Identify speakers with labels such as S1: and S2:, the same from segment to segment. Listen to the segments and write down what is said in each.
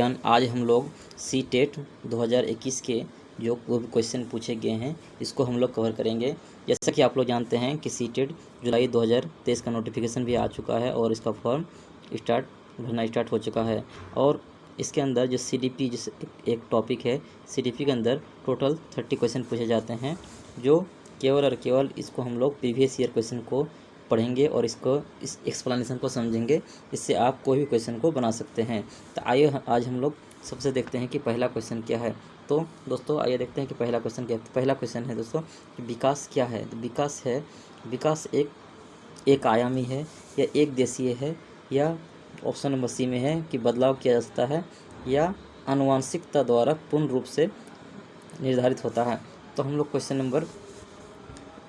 S1: Everyone, आज हम लोग सी टेट 2021 के जो क्वेश्चन पूछे गए हैं इसको हम लोग कवर करेंगे। जैसा कि आप लोग जानते हैं कि सी टेट जुलाई 2023 का नोटिफिकेशन भी आ चुका है और इसका फॉर्म भरना स्टार्ट हो चुका है। और इसके अंदर जो CDP जिस एक टॉपिक है, CDP के अंदर टोटल 30 क्वेश्चन पूछे जाते हैं, जो केवल और केवल इसको हम लोग प्रीवियस ईयर क्वेश्चन को पढ़ेंगे और इस एक्सप्लेनेशन को समझेंगे। इससे आप कोई भी क्वेश्चन को बना सकते हैं। तो आइए आज हम लोग सबसे देखते हैं कि पहला क्वेश्चन क्या है। तो दोस्तों आइए देखते हैं कि पहला क्वेश्चन क्या है। तो पहला क्वेश्चन है दोस्तों कि विकास क्या है। तो विकास एक आयामी है या एक देशीय है, या ऑप्शन नंबर सी में है कि बदलाव किया जा सकता है या आनुवांशिकता द्वारा पूर्ण रूप से निर्धारित होता है। तो हम लोग क्वेश्चन नंबर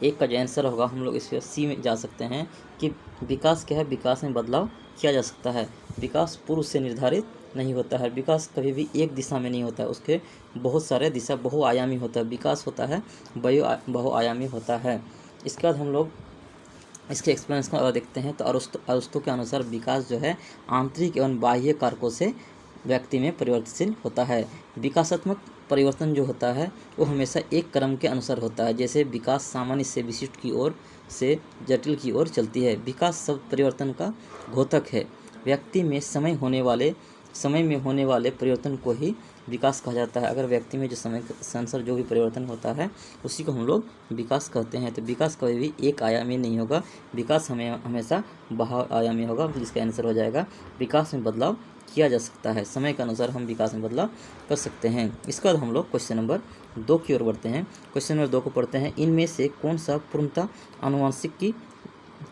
S1: एक का जो आंसर होगा हम लोग इस सी में जा सकते हैं कि विकास क्या है। विकास में बदलाव किया जा सकता है। विकास पूर्व से निर्धारित नहीं होता है। विकास कभी भी एक दिशा में नहीं होता है, उसके बहुत सारे दिशा बहुआयामी होता है। विकास होता है बहुआयामी होता है। इसके बाद हम लोग इसके एक्सप्लेनेशन को देखते हैं। तो अरस्तु के अनुसार विकास जो है आंतरिक एवं बाह्य कारकों से व्यक्ति में परिवर्तनशील होता है। विकासात्मक परिवर्तन जो होता है वो हमेशा एक क्रम के अनुसार होता है। जैसे विकास सामान्य से विशिष्ट की ओर से जटिल की ओर चलती है। विकास सब परिवर्तन का घोतक है। व्यक्ति में समय में होने वाले परिवर्तन को ही विकास कहा जाता है। अगर व्यक्ति में जो समय के अनुसार जो भी परिवर्तन होता है उसी को हम लोग विकास कहते हैं। तो विकास कभी भी एक आयामी नहीं होगा, विकास हमेशा बहुआयामी होगा। जिसका आंसर हो जाएगा विकास में बदलाव किया जा सकता है। समय के अनुसार हम विकास में बदलाव कर सकते हैं। इसके बाद हम लोग क्वेश्चन नंबर 2 की ओर बढ़ते हैं। क्वेश्चन नंबर 2 को पढ़ते हैं। इनमें से कौन सा पूर्णतः आनुवंशिक की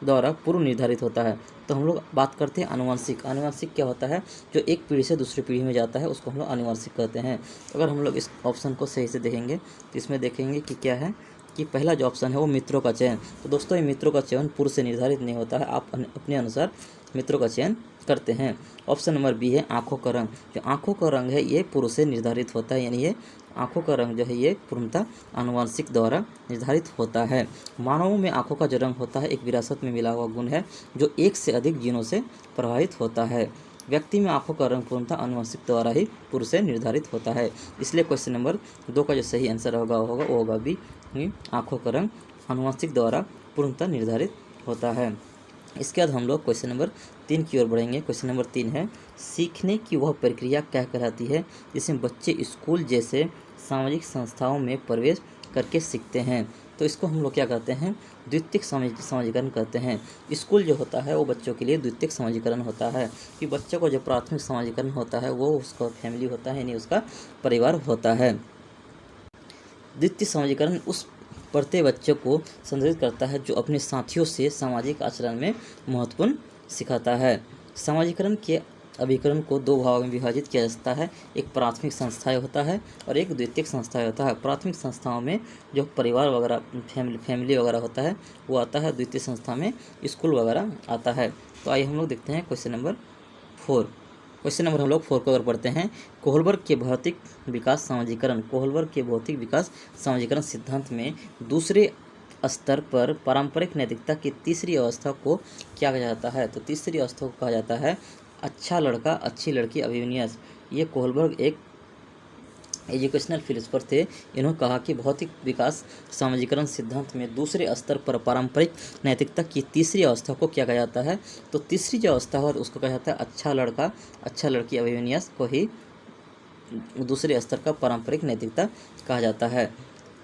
S1: द्वारा पूर्व निर्धारित होता है। तो हम लोग बात करते हैं आनुवंशिक। आनुवंशिक क्या होता है? जो एक पीढ़ी से दूसरी पीढ़ी में जाता है उसको हम लोग आनुवंशिक कहते हैं। अगर हम लोग इस ऑप्शन को सही से देखेंगे तो इसमें देखेंगे कि क्या है कि पहला जो ऑप्शन है वो मित्रों का चयन। तो दोस्तों ये मित्रों का चयन पूर्व से निर्धारित नहीं होता है, आप अपने अनुसार मित्रों का चयन करते हैं। ऑप्शन नंबर बी है आँखों का रंग। जो आँखों का रंग है ये पूर्व से निर्धारित होता है, यानी ये आँखों का रंग जो है ये पूर्णतः आनुवंशिक द्वारा निर्धारित होता है। मानवों में आँखों का जो रंग होता है एक विरासत में मिला हुआ गुण है जो एक से अधिक जीनों से प्रभावित होता है। व्यक्ति में आँखों का रंग पूर्णतः आनुवंशिक द्वारा ही पूर्व से निर्धारित होता है। इसलिए क्वेश्चन नंबर 2 का जो सही आंसर होगा वो होगा बी, आँखों का रंग आनुवंशिक द्वारा पूर्णतः निर्धारित होता है। इसके बाद हम लोग क्वेश्चन नंबर 3 की ओर बढ़ेंगे। क्वेश्चन नंबर 3 है सीखने की वह प्रक्रिया क्या कहलाती है जिसमें बच्चे स्कूल जैसे सामाजिक संस्थाओं में प्रवेश करके सीखते हैं। तो इसको हम लोग क्या कहते हैं? द्वितीयक समाजीकरण कहते हैं। स्कूल जो होता है वो बच्चों के लिए द्वितीयक समाजीकरण होता है कि बच्चों को जो प्राथमिक समाजीकरण होता है वो उसका फैमिली होता है, यानी उसका परिवार होता है। द्वितीय समाजीकरण उस पढ़ते बच्चों को संदर्भित करता है जो अपने साथियों से सामाजिक आचरण में महत्वपूर्ण सिखाता है। समाजीकरण के अभिकरण को 2 भागों में विभाजित किया जा सकता है। एक प्राथमिक संस्थाएं होता है और एक द्वितीयक संस्थाएं होता है। प्राथमिक संस्थाओं में जो परिवार वगैरह फैमिली वगैरह होता है वो आता है। द्वितीय संस्था में स्कूल वगैरह आता है। तो आइए हम लोग देखते हैं क्वेश्चन नंबर 4। क्वेश्चन नंबर हम लोग 4 को अगर पढ़ते हैं। कोहलबर्ग के भौतिक विकास समाजीकरण सिद्धांत में दूसरे स्तर पर पारंपरिक नैतिकता की तीसरी अवस्था को क्या कहा जाता है? तो तीसरी अवस्था को कहा जाता है अच्छा लड़का अच्छी लड़की अभिविन्यास। ये कोहलबर्ग एक एजुकेशनल फिलोसोफर थे। इन्होंने कहा कि भौतिक विकास समाजीकरण सिद्धांत में दूसरे स्तर पर पारंपरिक नैतिकता की तीसरी अवस्था को क्या कहा जाता है? तो तीसरी जो अवस्था है उसको कहा जाता है अच्छा लड़का अच्छा लड़की अभिविन्यास को ही दूसरे स्तर का पारंपरिक नैतिकता कहा जाता है।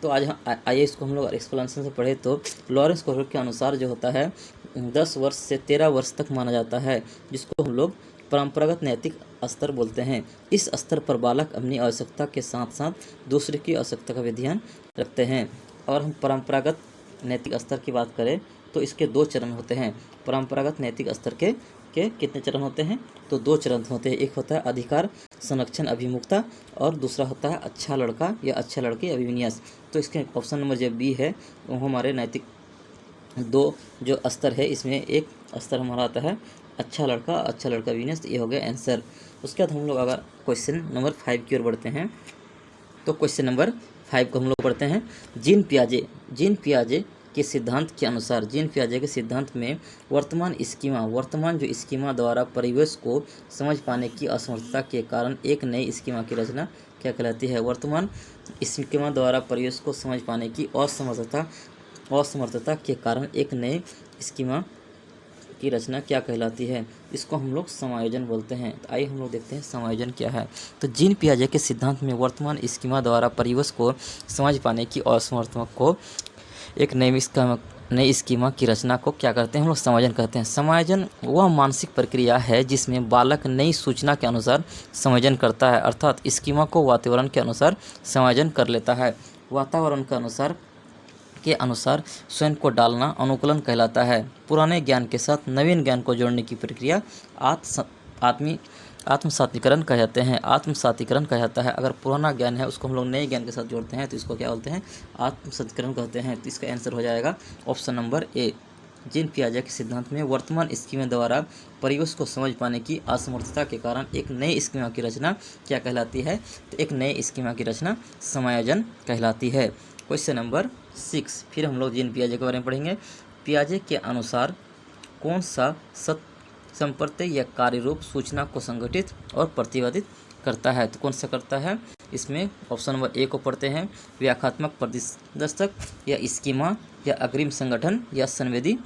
S1: तो आज आइए इसको हम लोग एक्सप्लेनेशन से पढ़े। तो लॉरेंस कोहलबर्ग के अनुसार जो होता है 10 वर्ष से 13 वर्ष तक माना जाता है, जिसको हम लोग परंपरागत नैतिक स्तर बोलते हैं। इस स्तर पर बालक अपनी आवश्यकता के साथ साथ दूसरे की आवश्यकता का भी ध्यान रखते हैं। और हम परंपरागत नैतिक स्तर की बात करें तो इसके 2 चरण होते हैं। परंपरागत नैतिक स्तर के कितने चरण होते हैं? तो 2 चरण होते हैं। एक होता है अधिकार संरक्षण अभिमुखता और दूसरा होता है अच्छा लड़का या अच्छा लड़की अभिविन्यास। तो इसके ऑप्शन नंबर जो बी है वो हमारे नैतिक 2 जो स्तर है इसमें एक स्तर हमारा आता है अच्छा लड़का अभिविन्यास। ये हो गया आंसर। उसके बाद हम लोग अगर क्वेश्चन नंबर 5 की ओर बढ़ते हैं तो क्वेश्चन नंबर 5 को हम लोग पढ़ते हैं। जीन पियाजे के सिद्धांत के अनुसार जीन पियाजे के सिद्धांत में वर्तमान जो स्कीमा द्वारा परिवेश को समझ पाने की असमर्थता के कारण एक नई स्कीमा की रचना क्या कहलाती है? वर्तमान स्कीमा द्वारा परिवेश को समझ पाने की असमर्थता के कारण एक नए स्कीमा की रचना क्या कहलाती है? इसको हम लोग समायोजन बोलते हैं। तो आइए हम लोग देखते हैं समायोजन क्या है। तो जीन पियाजे के सिद्धांत में वर्तमान स्कीमा द्वारा परिवेश को समझ पाने की असमर्थता को एक नई स्कीमा की रचना को क्या करते हैं? हम लोग समायोजन कहते हैं। समायोजन वह मानसिक प्रक्रिया है जिसमें बालक नई सूचना के अनुसार समायोजन करता है, अर्थात स्कीमा को वातावरण के अनुसार समायोजन कर लेता है। वातावरण के अनुसार स्वयं को डालना अनुकूलन कहलाता है। पुराने ज्ञान के साथ नवीन ज्ञान को जोड़ने की प्रक्रिया आत्मसातीकरण कहा जाता है। अगर पुराना ज्ञान है उसको हम लोग नए ज्ञान के साथ जोड़ते हैं तो इसको क्या बोलते हैं? आत्मसातीकरण कहते हैं। तो इसका आंसर हो जाएगा ऑप्शन नंबर ए। जीन पियाजे के सिद्धांत में वर्तमान स्कीमा द्वारा परिवेश को समझ पाने की असमर्थता के कारण एक नई स्कीमा की रचना क्या कहलाती है? तो एक नई स्कीमा की रचना समायोजन कहलाती है। क्वेश्चन नंबर 6, फिर हम लोग जीन पियाजे के बारे में पढ़ेंगे। पियाजे के अनुसार कौन सा संप्रत्यय या कार्य रूप सूचना को संगठित और प्रतिपादित करता है? तो कौन सा करता है? इसमें ऑप्शन नंबर ए को पढ़ते हैं। व्याख्यात्मक प्रतिदर्शक या स्कीमा या अग्रिम संगठन या संवेदी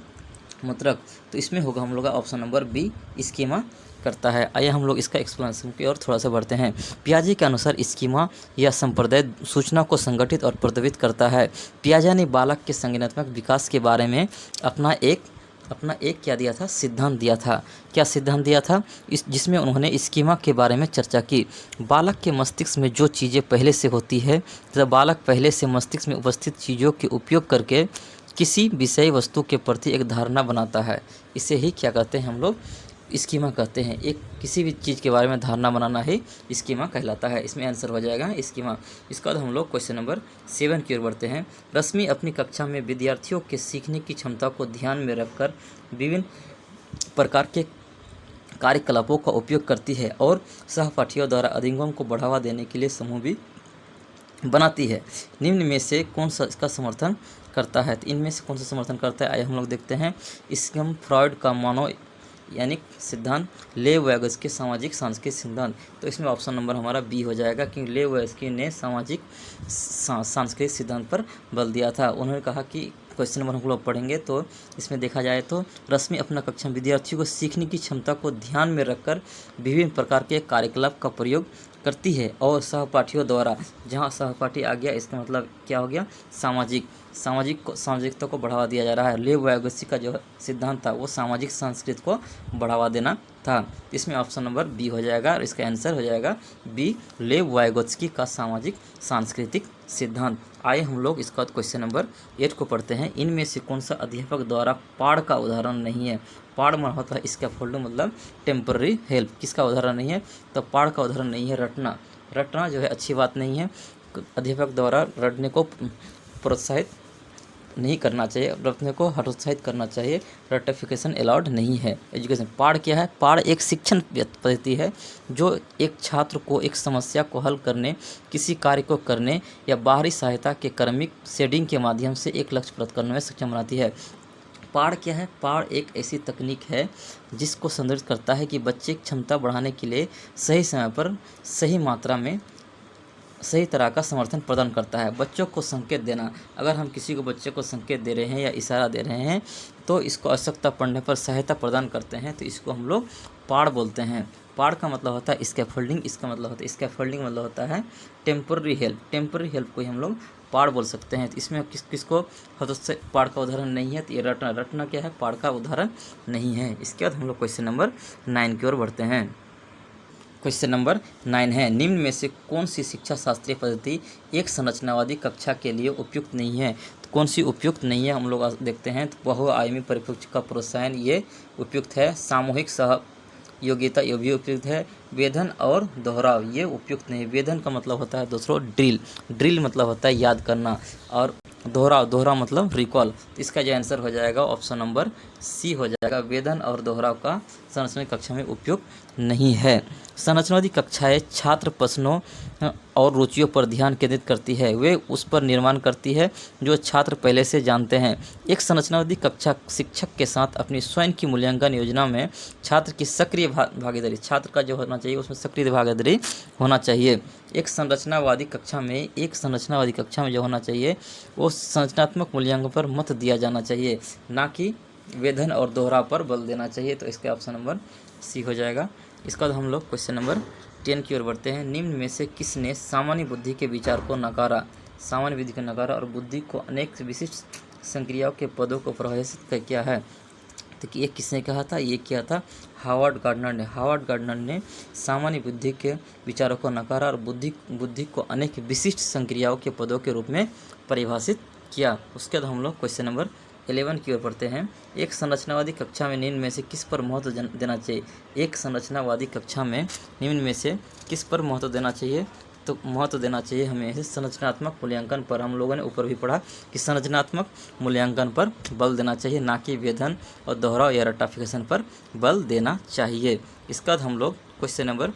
S1: मुद्रक। तो इसमें होगा हम लोग का ऑप्शन नंबर बी, स्कीमा करता है। आइए हम लोग इसका एक्सप्लेनेशन की ओर थोड़ा सा बढ़ते हैं। पियाजे के अनुसार स्कीमा या संप्रदाय सूचना को संगठित और प्रतिपादित करता है। पियाजे ने बालक के संज्ञानात्मक विकास के बारे में अपना एक क्या दिया था? सिद्धांत दिया था। क्या सिद्धांत दिया था? जिसमें उन्होंने स्कीमा के बारे में चर्चा की। बालक के मस्तिष्क में जो चीज़ें पहले से होती है तथा बालक पहले से मस्तिष्क में उपस्थित चीज़ों के उपयोग करके किसी विषय वस्तु के प्रति एक धारणा बनाता है, इसे ही क्या कहते हैं? हम लोग स्कीमा कहते हैं। एक किसी भी चीज़ के बारे में धारणा बनाना ही स्कीमा कहलाता है। इसमें आंसर हो जाएगा स्कीमा। इसके बाद हम लोग क्वेश्चन नंबर 7 की ओर बढ़ते हैं। रश्मि अपनी कक्षा में विद्यार्थियों के सीखने की क्षमता को ध्यान में रखकर विभिन्न प्रकार के कार्यकलापों का उपयोग करती है और सहपाठियों द्वारा अधिगम को बढ़ावा देने के लिए समूह भी बनाती है। निम्न में से कौन सा इसका समर्थन करता है? तो इनमें से कौन सा समर्थन करता है? आइए हम लोग देखते हैं। इसमें फ्रॉइड का यानी सिद्धांत, लेव वैगोत्स्की सामाजिक सांस्कृतिक सिद्धांत। तो इसमें ऑप्शन नंबर हमारा बी हो जाएगा, क्योंकि लेव वैगोत्स्की ने सामाजिक सांस्कृतिक सिद्धांत पर बल दिया था। उन्होंने कहा कि क्वेश्चन नंबर हम लोग पढ़ेंगे तो इसमें देखा जाए तो रश्मि अपना कक्षा में विद्यार्थियों को सीखने की क्षमता को ध्यान में रखकर विभिन्न प्रकार के कार्यकलाप का प्रयोग करती है और सहपाठियों द्वारा, जहाँ सहपाठी आ गया इसका मतलब क्या हो गया? सामाजिकता को बढ़ावा दिया जा रहा है। लेव वैगोत्स्की का जो सिद्धांत था वो सामाजिक संस्कृति को बढ़ावा देना था। इसमें ऑप्शन नंबर बी हो जाएगा और इसका आंसर हो जाएगा बी, लेव वैगोत्स्की का सामाजिक सांस्कृतिक सिद्धांत। आइए हम लोग इसका बाद क्वेश्चन नंबर 8 को पढ़ते हैं। इनमें से कौन सा अध्यापक द्वारा पाठ का उदाहरण नहीं है? पाठ में होता है स्कैफोल्डिंग मतलब टेम्पररी हेल्प। किसका उदाहरण नहीं है? तो पाठ का उदाहरण नहीं है रटना जो है अच्छी बात नहीं है। अध्यापक द्वारा रटने को प्रोत्साहित नहीं करना चाहिए, रटने को हतोत्साहित करना चाहिए। रटिफिकेशन अलाउड नहीं है। एजुकेशन पाठ क्या है? पाठ एक शिक्षण पद्धति है जो एक छात्र को एक समस्या को हल करने, किसी कार्य को करने या बाहरी सहायता के क्रमिक शेडिंग के माध्यम से एक लक्ष्य प्राप्त करने में सक्षम बनाती है। पाठ क्या है? पाठ एक ऐसी तकनीक है जिसको संदर्भित करता है कि बच्चे की क्षमता बढ़ाने के लिए सही समय पर सही मात्रा में सही तरह का समर्थन प्रदान करता है। बच्चों को संकेत देना, अगर हम किसी को बच्चे को संकेत दे रहे हैं या इशारा दे रहे हैं तो इसको आवश्यकता पड़ने पर सहायता प्रदान करते हैं, तो इसको हम लोग पाठ बोलते हैं। पाठ का मतलब होता है स्कैफोल्डिंग, इसका मतलब होता है स्कैफोल्डिंग मतलब होता है टेम्पररी हेल्प को ही हम लोग पाठ बोल सकते हैं। तो इसमें किसको पाठ का उदाहरण नहीं है, तो ये रटना क्या है? पाठ का उदाहरण नहीं है। इसके बाद हम लोग क्वेश्चन नंबर 9 की ओर बढ़ते हैं। क्वेश्चन नंबर 9 है, निम्न में से कौन सी शिक्षा शास्त्रीय पद्धति एक संरचनावादी कक्षा के लिए उपयुक्त नहीं है? तो कौन सी उपयुक्त नहीं है हम लोग देखते हैं। तो बहुआयामी परिप्रेक्ष्य का प्रोत्साहन ये उपयुक्त है। सामूहिक सहयोगिता ये भी उपयुक्त है। वेधन और दोहराव ये उपयुक्त नहीं। वेधन का मतलब होता है दोस्तों ड्रिल मतलब होता है याद करना, और दोहराव मतलब रिकॉल। तो इसका जो आंसर हो जाएगा ऑप्शन नंबर सी हो जाएगा। वेधन और दोहराव का संरचनावादी कक्षा में उपयुक्त नहीं है। संरचनावादी कक्षाएं छात्र प्रश्नों और रुचियों पर ध्यान केंद्रित करती है, वे उस पर निर्माण करती है जो छात्र पहले से जानते हैं। एक संरचनावादी कक्षा शिक्षक के साथ अपनी स्वयं की मूल्यांकन योजना में छात्र की सक्रिय भागीदारी, छात्र का जो होना चाहिए उसमें सक्रिय भागीदारी होना चाहिए। एक संरचनावादी कक्षा में जो होना चाहिए वो संरचनात्मक मूल्यांकन पर मत दिया जाना चाहिए, ना कि वेधन और दोहराव पर बल देना चाहिए। तो इसका ऑप्शन नंबर सी हो जाएगा। इसके बाद हम लोग क्वेश्चन नंबर 10 की ओर बढ़ते हैं। निम्न में से किसने सामान्य बुद्धि के विचार को नकारा? सामान्य बुद्धि को नकारा और बुद्धि को अनेक विशिष्ट संक्रियाओं के पदों को परिभाषित किया है। तो ये किसने कहा था? ये किया था हावर्ड गार्डनर ने। हावर्ड गार्डनर ने सामान्य बुद्धि के विचारों को नकारा और बुद्धि को अनेक विशिष्ट संक्रियाओं के पदों के रूप में परिभाषित किया। उसके बाद हम लोग क्वेश्चन नंबर 11 की ओर पढ़ते हैं। एक संरचनावादी कक्षा में निम्न में से किस पर महत्व देना चाहिए? एक संरचनावादी कक्षा में निम्न में से किस पर महत्व देना चाहिए? तो महत्व देना चाहिए हमें संरचनात्मक मूल्यांकन पर। हम लोगों ने ऊपर भी पढ़ा कि संरचनात्मक मूल्यांकन पर बल देना चाहिए, ना कि वेधन और दोहराव या रट्टाफिकेशन पर बल देना चाहिए। इसके बाद हम लोग क्वेश्चन नंबर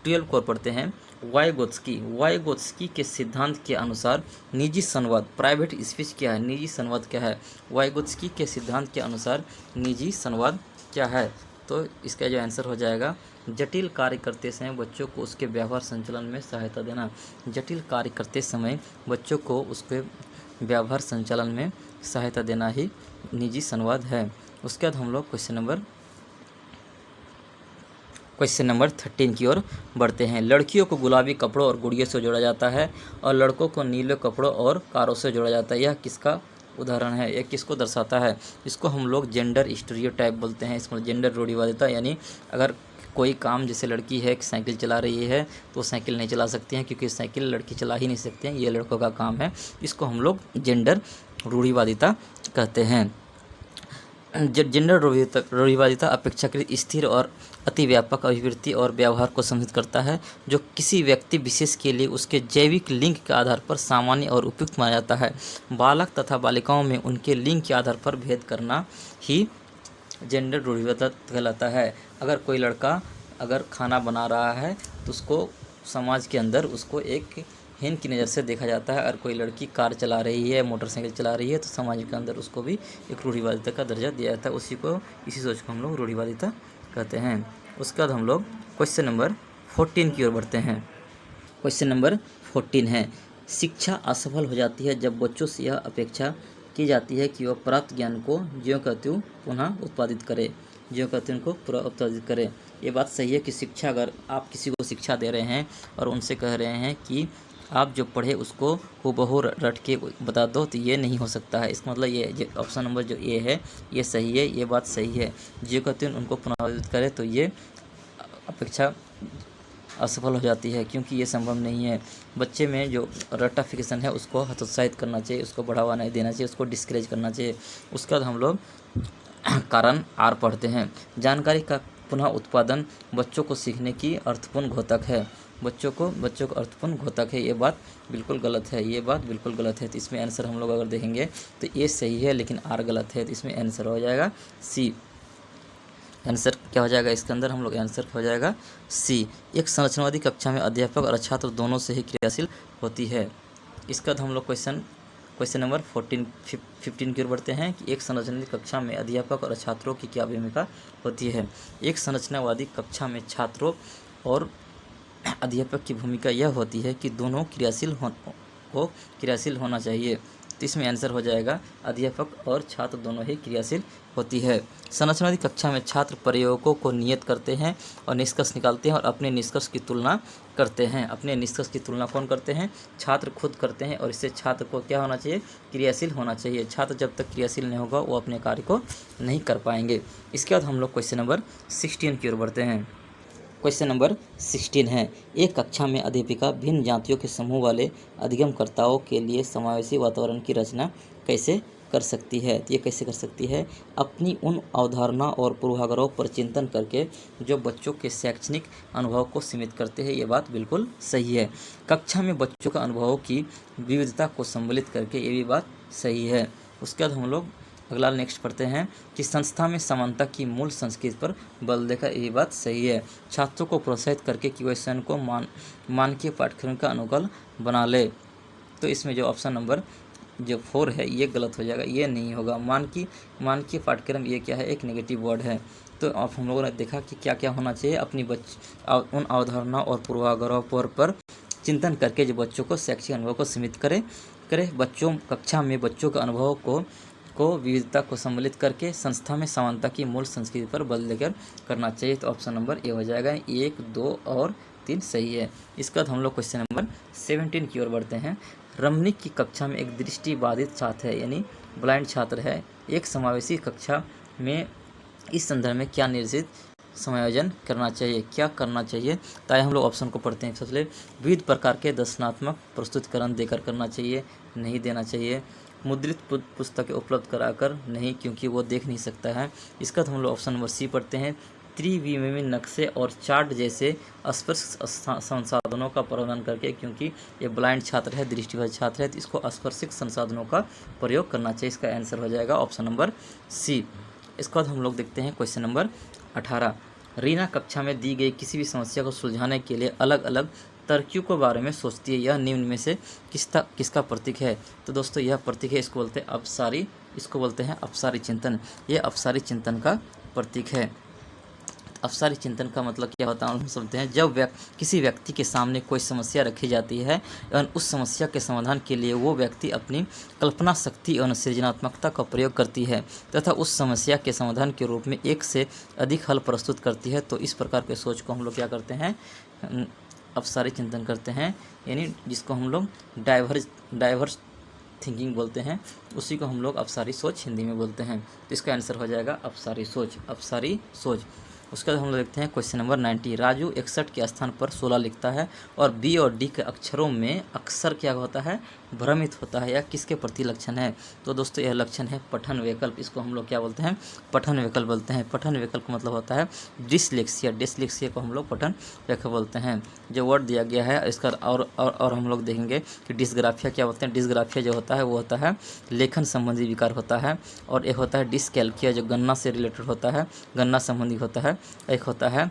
S1: 12 को पढ़ते हैं। वाइगोत्स्की के सिद्धांत के अनुसार निजी संवाद, प्राइवेट स्पीच क्या है? निजी संवाद क्या है? वाइगोत्स्की के सिद्धांत के अनुसार निजी संवाद क्या है? तो इसका जो आंसर हो जाएगा, जटिल कार्य करते समय बच्चों को उसके व्यवहार संचालन में सहायता देना। जटिल कार्य करते समय बच्चों को उसके व्यवहार संचालन में सहायता देना ही निजी संवाद है। उसके बाद हम लोग क्वेश्चन नंबर 13 की ओर बढ़ते हैं। लड़कियों को गुलाबी कपड़ों और गुड़ियों से जोड़ा जाता है और लड़कों को नीले कपड़ों और कारों से जोड़ा जाता है। यह किसका उदाहरण है? यह किसको दर्शाता है? इसको हम लोग जेंडर स्टीरियोटाइप बोलते हैं। इसमें जेंडर रूढ़िवादिता, यानी अगर कोई काम, जैसे लड़की है साइकिल चला रही है तो साइकिल नहीं चला सकती हैं, क्योंकि साइकिल लड़की चला ही नहीं सकते हैं, ये लड़कों का काम है। इसको हम लोग जेंडर रूढ़िवादिता कहते हैं। जेंडर रूढ़िवादिता अपेक्षाकृत स्थिर और अतिव्यापक अभिवृत्ति और व्यवहार को संबोधित करता है, जो किसी व्यक्ति विशेष के लिए उसके जैविक लिंग के आधार पर सामान्य और उपयुक्त माना जाता है। बालक तथा बालिकाओं में उनके लिंग के आधार पर भेद करना ही जेंडर रूढ़िवादिता कहलाता है। अगर कोई लड़का अगर खाना बना रहा है तो उसको समाज के अंदर उसको एक हीन की नज़र से देखा जाता है। अगर कोई लड़की कार चला रही है, मोटरसाइकिल चला रही है, तो समाज के अंदर उसको भी एक रूढ़िवादिता का दर्जा दिया जाता है। इसी सोच को हम लोग रूढ़िवादिता कहते हैं। उसके बाद हम लोग क्वेश्चन नंबर 14 की ओर बढ़ते हैं। क्वेश्चन नंबर 14 है, शिक्षा असफल हो जाती है जब बच्चों से यह अपेक्षा की जाती है कि वह प्राप्त ज्ञान को ज्यों का त्यों पुनः उत्पादित करे। ये बात सही है कि शिक्षा, अगर आप किसी को शिक्षा दे रहे हैं और उनसे कह रहे हैं कि आप जो पढ़े उसको हूबहू रट के बता दो, तो ये नहीं हो सकता है। इसका मतलब ये ऑप्शन नंबर जो ए है ये सही है, ये बात सही है। जो कहते हैं उनको पुनरावृत्त करें तो ये अपेक्षा असफल हो जाती है, क्योंकि ये संभव नहीं है। बच्चे में जो रट्टाफिकेशन है उसको हतोत्साहित करना चाहिए, उसको बढ़ावा नहीं देना चाहिए, उसको डिस्करेज करना चाहिए। उसके बाद हम लोग कारण आर पढ़ते हैं। जानकारी का पुनः उत्पादन बच्चों को सीखने की अर्थपूर्ण घोतक है। बच्चों को अर्थपूर्ण घोतक है, ये बात बिल्कुल गलत है। तो इसमें आंसर हम लोग अगर देखेंगे तो ये सही है, लेकिन आर गलत है। तो इसमें आंसर हो जाएगा सी। आंसर क्या हो जाएगा इसके अंदर? हम लोग आंसर हो जाएगा सी। एक संरचनावादी कक्षा में अध्यापक और छात्र दोनों से ही क्रियाशील होती है। इसका हम लोग क्वेश्चन नंबर 15 की ओर बढ़ते हैं कि एक संरचनावादी कक्षा में अध्यापक और छात्रों की क्या भूमिका होती है? एक संरचनावादी कक्षा में छात्रों और अध्यापक की भूमिका यह होती है कि दोनों क्रियाशील होना चाहिए। तो इसमें आंसर हो जाएगा अध्यापक और छात्र दोनों ही क्रियाशील होती है। संरचनावादी कक्षा में छात्र प्रयोगों को नियत करते हैं और निष्कर्ष निकालते हैं और अपने निष्कर्ष की तुलना करते हैं। अपने निष्कर्ष की तुलना कौन करते हैं? छात्र खुद करते हैं। और इससे छात्र को क्या होना चाहिए? क्रियाशील होना चाहिए। छात्र जब तक क्रियाशील नहीं होगा वो अपने कार्य को नहीं कर पाएंगे। इसके बाद हम लोग क्वेश्चन नंबर 16 की ओर बढ़ते हैं। क्वेश्चन नंबर 16 है, एक कक्षा में अध्यापिका भिन्न जातियों के समूह वाले अधिगमकर्ताओं के लिए समावेशी वातावरण की रचना कैसे कर सकती है? तो ये कैसे कर सकती है? अपनी उन अवधारणा और पूर्वाग्रहों पर चिंतन करके जो बच्चों के शैक्षणिक अनुभव को सीमित करते हैं। ये बात बिल्कुल सही है। कक्षा में बच्चों का अनुभवों की विविधता को सम्मिलित करके, ये भी बात सही है। उसके बाद हम लोग अगला नेक्स्ट पढ़ते हैं कि संस्था में समानता की मूल संस्कृति पर बल देकर ये बात सही है। छात्रों को प्रोत्साहित करके कि वे स्वयं को मानकीय पाठ्यक्रम का अनुकूल बना ले। तो इसमें जो ऑप्शन नंबर जो 4 है ये गलत हो जाएगा, ये नहीं होगा। मानकीय पाठ्यक्रम ये क्या है, एक नेगेटिव वर्ड है। तो अब हम लोगों ने देखा कि क्या क्या होना चाहिए, अपनी उन अवधारणा और पूर्वाग्रहों पर चिंतन करके जो बच्चों को शैक्षिक अनुभव को सीमित करे बच्चों कक्षा में बच्चों के अनुभव को विविधता को सम्मिलित करके संस्था में समानता की मूल संस्कृति पर बल देकर करना चाहिए। तो ऑप्शन नंबर ए हो जाएगा, 1, 2 और 3 सही है। इसके बाद हम लोग क्वेश्चन नंबर 17 की ओर बढ़ते हैं। रमणीक की कक्षा में एक दृष्टिबाधित छात्र है, यानी ब्लाइंड छात्र है। एक समावेशी कक्षा में इस संदर्भ में क्या निर्देशित समायोजन करना चाहिए, क्या करना चाहिए। तो आइए हम लोग ऑप्शन को पढ़ते हैं। सबसे विविध प्रकार के दर्शनात्मक प्रस्तुतिकरण देकर करना चाहिए, नहीं देना चाहिए। मुद्रित पुस्तकें उपलब्ध कराकर, नहीं, क्योंकि वो देख नहीं सकता है। इसका तो हम लोग ऑप्शन नंबर सी पढ़ते हैं। त्रिविमीय नक्शे और चार्ट जैसे स्पर्श संसाधनों का प्रबंधन करके, क्योंकि ये ब्लाइंड छात्र है, दृष्टिबाधित छात्र है, तो इसको स्पर्शिक संसाधनों का प्रयोग करना चाहिए। इसका आंसर हो जाएगा ऑप्शन नंबर सी। इसके बाद हम लोग देखते हैं क्वेश्चन नंबर 18। रीना कक्षा में दी गई किसी भी समस्या को सुलझाने के लिए अलग अलग तरकीब के बारे में सोचती है। यह निम्न में से किसका प्रतीक है। तो दोस्तों यह प्रतीक है, इसको बोलते हैं अपसारी, इसको बोलते हैं अपसारी चिंतन। यह अपसारी चिंतन का प्रतीक है। अपसारी चिंतन का मतलब क्या होता है, हम समझते हैं। जब किसी व्यक्ति के सामने कोई समस्या रखी जाती है एवं उस समस्या के समाधान के लिए वो व्यक्ति अपनी कल्पना शक्ति एवं सृजनात्मकता का प्रयोग करती है तथा उस समस्या के समाधान के रूप में एक से अधिक हल प्रस्तुत करती है। तो इस प्रकार के सोच को हम लोग क्या करते हैं, अपसारी चिंतन करते हैं, यानी जिसको हम लोग डाइवर्स थिंकिंग बोलते हैं, उसी को हम लोग अपसारी सोच हिंदी में बोलते हैं। तो इसका आंसर हो जाएगा अपसारी सोच। उसके बाद हम लोग देखते हैं क्वेश्चन नंबर 90। राजू 61 के स्थान पर 16 लिखता है और बी और डी के अक्षरों में अक्सर क्या होता है, भ्रमित होता है। यह किसके प्रति लक्षण है। तो दोस्तों यह लक्षण है पठन विकल्प। इसको हम लोग क्या बोलते हैं, पठन विकल्प बोलते हैं। पठन विकल्प का मतलब होता है डिसलेक्सिया को हम लोग पठन विकल्प बोलते हैं। जो वर्ड दिया गया है इसका और हम लोग देखेंगे कि डिस्ग्राफिया क्या बोलते हैं। डिस्ग्राफिया जो होता है वो होता है लेखन संबंधी विकार होता है। और एक होता है डिसकैल्किया जो गन्ना से रिलेटेड होता है, गन्ना संबंधी होता है। एक होता है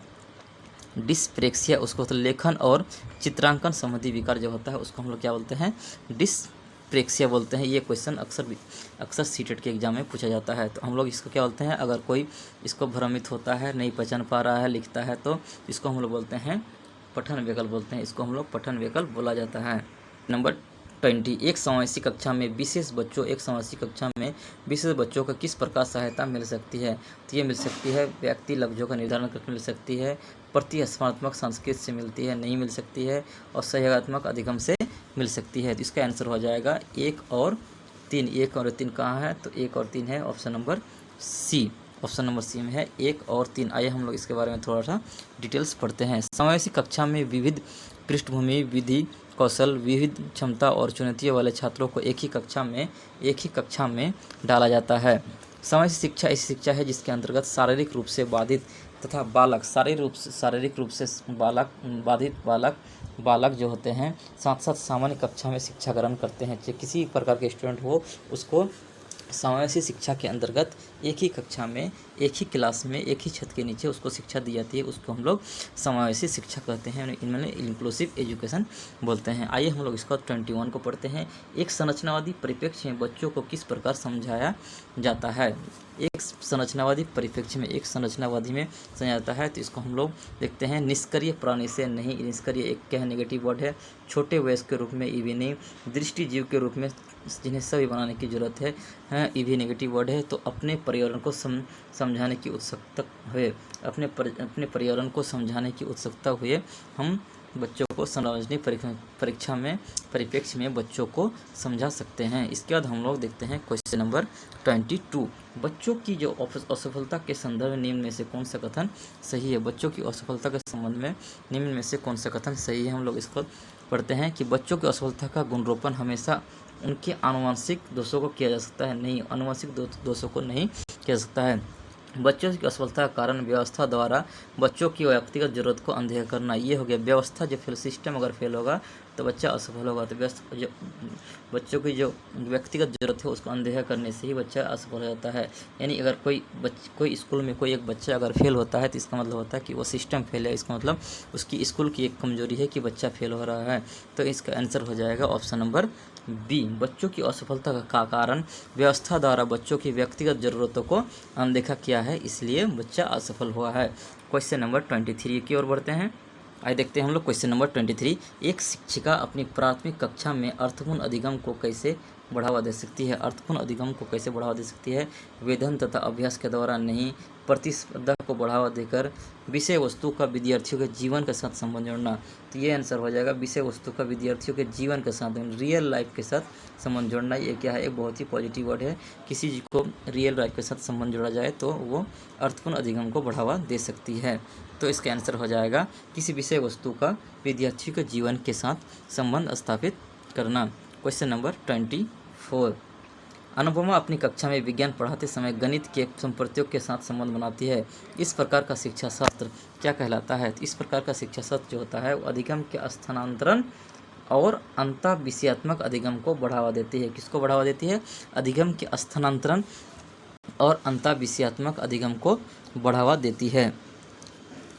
S1: डिस्प्रेक्सिया, उसको तो लेखन और चित्रांकन संबंधी विकार जो होता है उसको हम लोग क्या बोलते हैं, डिस्प्रेक्सिया बोलते हैं। ये क्वेश्चन अक्सर सीटेट के एग्जाम में पूछा जाता है। तो हम लोग इसको क्या बोलते हैं, अगर कोई इसको भ्रमित होता है, नहीं पहचान पा रहा है, लिखता है, तो इसको हम लोग बोलते हैं पठन विकल्प बोलते हैं। इसको हम लोग पठन विकल्प बोला जाता है। नंबर 20। एक समावेशी कक्षा में विशेष बच्चों को किस प्रकार सहायता मिल सकती है। तो ये मिल सकती है व्यक्ति लफ्जों का निर्धारण करके मिल सकती है, प्रतिस्पर्धात्मक संस्कृत से मिलती है, नहीं मिल सकती है, और सहयोगात्मक अधिगम से मिल सकती है। तो इसका आंसर हो जाएगा 1 और 3। 1 और 3 कहाँ है, तो 1 और 3 है option number C. Option number C में है 1 और 3। आइए हम लोग इसके बारे में थोड़ा सा डिटेल्स पढ़ते हैं। समावेशी कक्षा में विविध पृष्ठभूमि, विधि, कौशल, विविध क्षमता और चुनौतियों वाले छात्रों को एक ही कक्षा में डाला जाता है। समावेशी शिक्षा ऐसी शिक्षा है जिसके अंतर्गत शारीरिक रूप से बाधित तथा शारीरिक रूप से बाधित बालक जो होते हैं साथ साथ सामान्य कक्षा में शिक्षा ग्रहण करते हैं। चाहे किसी प्रकार के स्टूडेंट हो, उसको समावेशी शिक्षा के अंतर्गत एक ही कक्षा में, एक ही क्लास में, एक ही छत के नीचे उसको शिक्षा दी जाती है। उसको हम लोग समावेशी शिक्षा कहते हैं, इनमें इंक्लूसिव एजुकेशन बोलते हैं। आइए हम लोग इसका 21 को पढ़ते हैं। एक संरचनावादी परिप्रेक्ष्य में बच्चों को किस प्रकार समझाया जाता है। एक संरचनावादी परिप्रेक्ष्य में, एक संरचनावादी में समझाया जाता है। तो इसको हम लोग देखते हैं निष्क्रिय प्राणी से, नहीं, निष्क्रिय एक क्या है, नेगेटिव वर्ड है। छोटे वयस्क के रूप में, ई भी नहीं। दृष्टि जीव के रूप में जिन्हें सभी बनाने की जरूरत है, ई भी नेगेटिव वर्ड है। तो अपने पर्यावरण को समझाने की उत्सुकता हुए, अपने पर्यावरण को समझाने की उत्सुकता हुए हम बच्चों को सार्वजनिक परिप्रेक्ष्य में बच्चों को समझा सकते हैं। इसके बाद हम लोग देखते हैं क्वेश्चन नंबर 22। बच्चों की जो असफलता के संदर्भ में निम्न में से कौन सा कथन सही है। बच्चों की असफलता के संबंध में निम्न में से कौन सा कथन सही है। हम लोग इसको पढ़ते हैं कि बच्चों की असफलता का गुणरोपण हमेशा उनके आनुवंशिक दोषों को किया जा सकता है, नहीं, आनुवंशिक दोषों को नहीं किया जा सकता है। बच्चों की असफलता का कारण व्यवस्था द्वारा बच्चों की व्यक्तिगत जरूरत को अनदेखा करना, ये हो गया व्यवस्था। जो फेल सिस्टम अगर फेल होगा तो बच्चा असफल होगा। तो जो बच्चों की जो व्यक्तिगत जरूरत है उसको अनदेखा करने से ही बच्चा असफल हो जाता है। यानी अगर कोई स्कूल में कोई एक बच्चा अगर फेल होता है तो इसका मतलब होता है कि वो सिस्टम फेल है। इसका मतलब उसकी स्कूल की एक कमजोरी है कि बच्चा फेल हो रहा है। तो इसका आंसर हो जाएगा ऑप्शन नंबर बी। बच्चों की असफलता का कारण व्यवस्था द्वारा बच्चों की व्यक्तिगत जरूरतों को अनदेखा किया है, इसलिए बच्चा असफल हुआ है। क्वेश्चन नंबर 23 की ओर बढ़ते हैं। आइए देखते हैं हम लोग क्वेश्चन नंबर 23। एक शिक्षिका अपनी प्राथमिक कक्षा में अर्थपूर्ण अधिगम को कैसे बढ़ावा दे सकती है? अर्थपूर्ण अधिगम को कैसे बढ़ावा दे सकती है? वेधन तथा अभ्यास के द्वारा नहीं, प्रतिस्पर्धा को बढ़ावा देकर, विषय वस्तु का विद्यार्थियों के जीवन के साथ संबंध जोड़ना। तो ये आंसर हो जाएगा विषय वस्तु का विद्यार्थियों के जीवन के साथ, रियल लाइफ के साथ संबंध जोड़ना। ये क्या है? एक बहुत ही पॉजिटिव वर्ड है। किसी चीज़ को रियल लाइफ के साथ संबंध जोड़ा जाए तो वो अर्थपूर्ण अधिगम को बढ़ावा दे सकती है। तो इसका आंसर हो जाएगा किसी विषय वस्तु का विद्यार्थियों के जीवन के साथ संबंध स्थापित करना। Question number 24। अनुपमा अपनी कक्षा में विज्ञान पढ़ाते समय गणित के संप्रत्यों के साथ संबंध बनाती है। इस प्रकार का शिक्षा शास्त्र क्या कहलाता है? तो इस प्रकार का शिक्षा शास्त्र जो होता है वो अधिगम के स्थानांतरण और अंतः विषयात्मक अधिगम को बढ़ावा देती है। किसको बढ़ावा देती है? अधिगम के स्थानांतरण और अंतः विषयात्मक अधिगम को बढ़ावा देती है।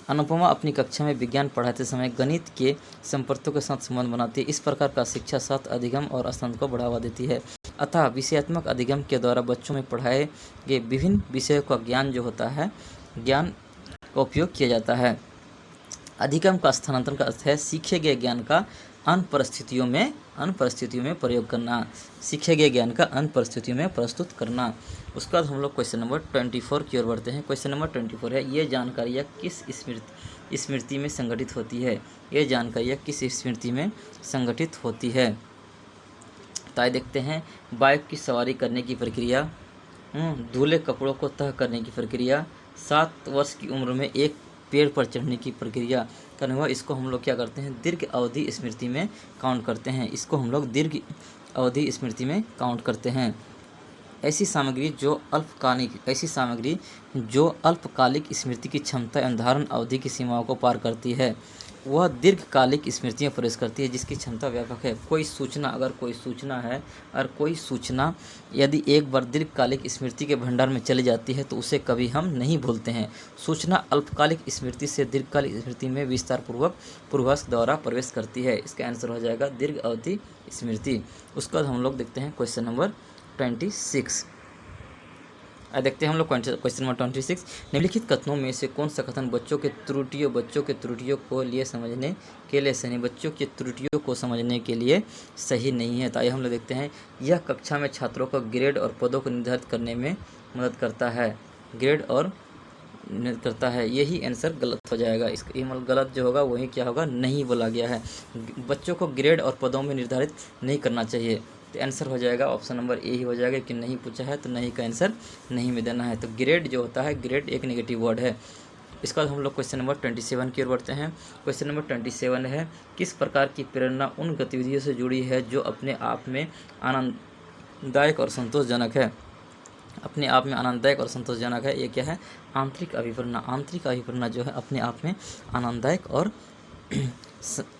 S1: अनुपमा अपनी कक्षा में विज्ञान पढ़ाते समय गणित के संप्रत्यों के साथ संबंध बनाती है। इस प्रकार का शिक्षा शास्त्र अधिगम और स्थानांतरण को बढ़ावा देती है। अतः विषयात्मक अधिगम के द्वारा बच्चों में पढ़ाए गए विभिन्न विषयों का ज्ञान जो होता है, ज्ञान का उपयोग किया जाता है। अधिगम का स्थानांतरण का अर्थ है सीखे गए ज्ञान का अन्य परिस्थितियों में प्रयोग करना। सीखे गए ज्ञान का अन्य परिस्थितियों में प्रस्तुत करना। उसके बाद हम लोग क्वेश्चन नंबर 24 की ओर बढ़ते हैं। क्वेश्चन नंबर 24 है, ये जानकारियाँ किस स्मृति में संगठित होती है? ये जानकारियाँ किस स्मृति में संगठित होती है? तो आइए देखते हैं। बाइक की सवारी करने की प्रक्रिया, धुले कपड़ों को तह करने की प्रक्रिया, 7 वर्ष की उम्र में एक पेड़ पर चढ़ने की प्रक्रिया करने हुआ, इसको हम लोग क्या करते हैं? दीर्घ अवधि स्मृति में काउंट करते हैं। इसको हम लोग दीर्घ अवधि स्मृति में काउंट करते हैं। ऐसी सामग्री जो अल्पकालिक स्मृति की क्षमता एवं धारण अवधि की सीमाओं को पार करती है, वह दीर्घकालिक स्मृति में प्रवेश करती है जिसकी क्षमता व्यापक है। कोई सूचना यदि एक बार दीर्घकालिक स्मृति के भंडार में चली जाती है तो उसे कभी हम नहीं भूलते हैं। सूचना अल्पकालिक स्मृति से दीर्घकालिक स्मृति में विस्तार पूर्वक पूर्वाभास द्वारा प्रवेश करती है। इसका आंसर हो जाएगा दीर्घ अवधि स्मृति। उसके बाद हम लोग देखते हैं क्वेश्चन नंबर 26। देखते हैं हम लोग क्वेश्चन नंबर 26। निम्नलिखित कथनों में से कौन सा कथन बच्चों के त्रुटियों को समझने के लिए सही नहीं है? तो आइए हम लोग देखते हैं। यह कक्षा में छात्रों को ग्रेड और पदों को निर्धारित करने में मदद करता है। यही आंसर गलत हो जाएगा। इसका मतलब गलत जो होगा वही क्या होगा? नहीं बोला गया है। बच्चों को ग्रेड और पदों में निर्धारित नहीं करना चाहिए। तो आंसर हो जाएगा ऑप्शन नंबर ए ही हो जाएगा कि नहीं पूछा है तो नहीं का आंसर नहीं में देना है। तो ग्रेड जो होता है, ग्रेड एक नेगेटिव वर्ड है। इसके बाद हम लोग क्वेश्चन नंबर 27 की ओर बढ़ते हैं। क्वेश्चन नंबर 27 है, किस प्रकार की प्रेरणा उन गतिविधियों से जुड़ी है जो अपने आप में आनंददायक और संतोषजनक है? अपने आप में आनंददायक और संतोषजनक है। ये क्या है? आंतरिक अभिप्रेरणा। आंतरिक अभिप्रेरणा जो है अपने आप में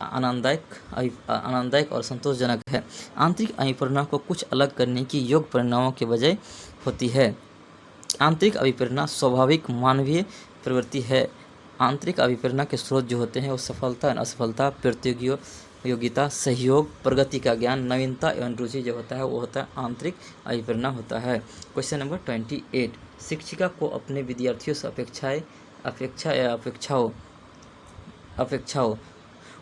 S1: आनंददायक और संतोषजनक है। आंतरिक अभिप्रेरणा को कुछ अलग करने की योग्य प्रेरणाओं के बजाय होती है। आंतरिक अभिप्रेरणा स्वाभाविक मानवीय प्रवृत्ति है। आंतरिक अभिप्रेरणा के स्रोत जो होते हैं वो सफलता एवं असफलता, प्रतियोगिता, सहयोग, प्रगति का ज्ञान, नवीनता एवं रुचि जो होता है वो होता है आंतरिक अभिप्रेरणा होता है। Question number 28। शिक्षिका को अपने विद्यार्थियों से अपेक्षाओं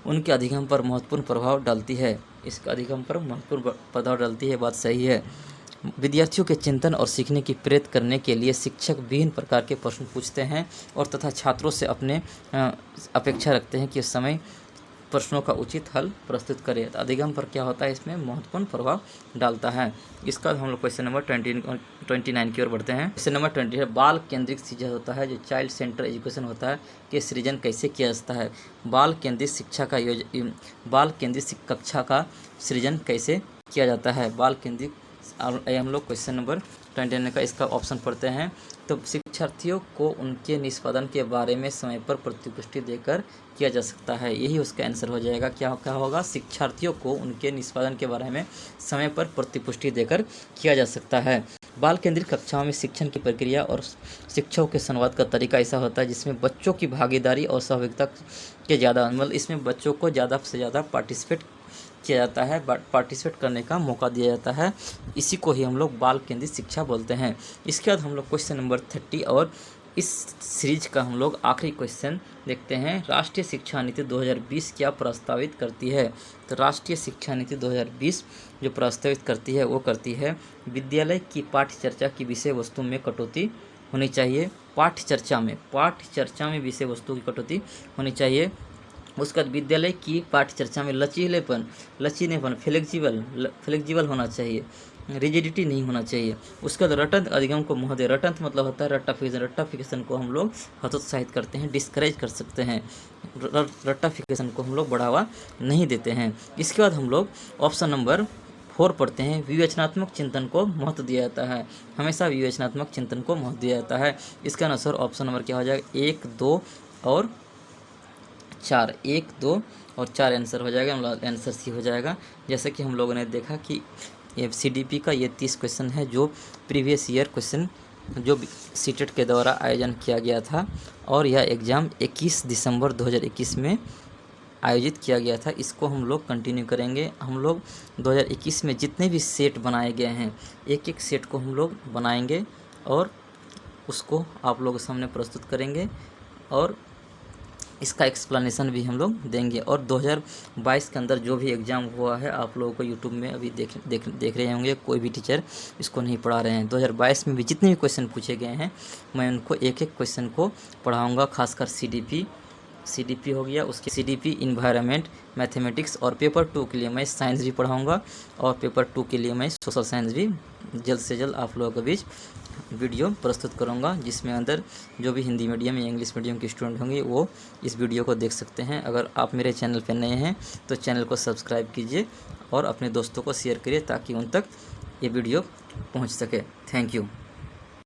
S1: उनके अधिगम पर महत्वपूर्ण प्रभाव डालती है। इसका अधिगम पर महत्वपूर्ण प्रभाव डालती है, बात सही है। विद्यार्थियों के चिंतन और सीखने की प्रेरित करने के लिए शिक्षक विभिन्न प्रकार के प्रश्न पूछते हैं और तथा छात्रों से अपने अपेक्षा रखते हैं कि उस समय प्रश्नों का उचित हल प्रस्तुत करें। तो अधिगम पर क्या होता है? इसमें महत्वपूर्ण प्रभाव डालता है। इसका हम लोग क्वेश्चन नंबर 29 की ओर बढ़ते हैं। क्वेश्चन नंबर 20 है, बाल केंद्रित शिक्षा होता है जो चाइल्ड सेंटर एजुकेशन होता है के सृजन कैसे किया जाता है? बाल केंद्रित कक्षा का सृजन कैसे किया जाता है? बाल केंद्रित हम लोग क्वेश्चन नंबर 29 का इसका ऑप्शन पढ़ते हैं। तो शिक्षार्थियों को उनके निष्पादन के बारे में समय पर प्रतिपुष्टि देकर किया जा सकता है। यही उसका आंसर हो जाएगा। क्या क्या होगा? शिक्षार्थियों को उनके निष्पादन के बारे में समय पर प्रतिपुष्टि देकर किया जा सकता है। बाल केंद्रित कक्षाओं में शिक्षण की प्रक्रिया और शिक्षकों के संवाद का तरीका ऐसा होता है जिसमें बच्चों की भागीदारी और सहभागिता के ज़्यादा, मतलब इसमें बच्चों को ज़्यादा से ज़्यादा पार्टिसिपेट किया जाता है, पार्टिसिपेट करने का मौका दिया जाता है। इसी को ही हम लोग बाल केंद्रित शिक्षा बोलते हैं। इसके बाद हम लोग क्वेश्चन नंबर 30 और इस सीरीज का हम लोग आखिरी क्वेश्चन देखते हैं। राष्ट्रीय शिक्षा नीति 2020 क्या प्रस्तावित करती है? तो राष्ट्रीय शिक्षा नीति 2020 जो प्रस्तावित करती है वो करती है विद्यालय की पाठ्य चर्चा की विषय वस्तु में कटौती होनी चाहिए। पाठ्य चर्चा में विषय वस्तु की कटौती होनी चाहिए। उसके बाद विद्यालय की पाठ्य चर्चा में लचीलेपन फ्लेक्सिबल होना चाहिए, रिजिडिटी नहीं होना चाहिए। उसके बाद रटंत अधिगम को महोदय, रटंत मतलब होता है रट्टाफिकेशन को हम लोग हतोत्साहित करते हैं, डिस्करेज कर सकते हैं। रट्टाफिकेशन को हम लोग बढ़ावा नहीं देते हैं। इसके बाद हम लोग ऑप्शन नंबर 4 पढ़ते हैं। विवेचनात्मक चिंतन को महत्व दिया जाता है। हमेशा विवेचनात्मक चिंतन को महत्व दिया जाता है। इसका अनुसार ऑप्शन नंबर क्या हो जाएगा? 1, 2 और 4। 1, 2 और 4 आंसर हो जाएगा, मतलब आंसर सी हो जाएगा। जैसे कि हम लोगों ने देखा कि ये CDP का ये 30 क्वेश्चन है जो प्रीवियस ईयर क्वेश्चन जो सीटेट के द्वारा आयोजन किया गया था और यह एग्ज़ाम 21 दिसंबर 2021 में आयोजित किया गया था। इसको हम लोग कंटिन्यू करेंगे। हम लोग 2021 में जितने भी सेट बनाए गए हैं एक एक सेट को हम लोग बनाएंगे और उसको आप लोगों के सामने प्रस्तुत करेंगे और इसका एक्सप्लेनेशन भी हम लोग देंगे। और 2022 के अंदर जो भी एग्ज़ाम हुआ है आप लोगों को यूट्यूब में अभी देख रहे होंगे, कोई भी टीचर इसको नहीं पढ़ा रहे हैं। 2022 में भी जितने भी क्वेश्चन पूछे गए हैं मैं उनको एक एक क्वेश्चन को पढ़ाऊँगा। खासकर CDP हो गया, उसके CDP इन्वायरमेंट, मैथमेटिक्स और पेपर 2 के लिए मैं साइंस भी पढ़ाऊँगा और पेपर 2 के लिए मैं सोशल साइंस भी जल्द से जल्द आप लोगों के बीच वीडियो प्रस्तुत करूंगा, जिसमें अंदर जो भी हिंदी मीडियम या इंग्लिश मीडियम के स्टूडेंट होंगे वो इस वीडियो को देख सकते हैं। अगर आप मेरे चैनल पर नए हैं तो चैनल को सब्सक्राइब कीजिए और अपने दोस्तों को शेयर करिए ताकि उन तक ये वीडियो पहुंच सके। Thank you.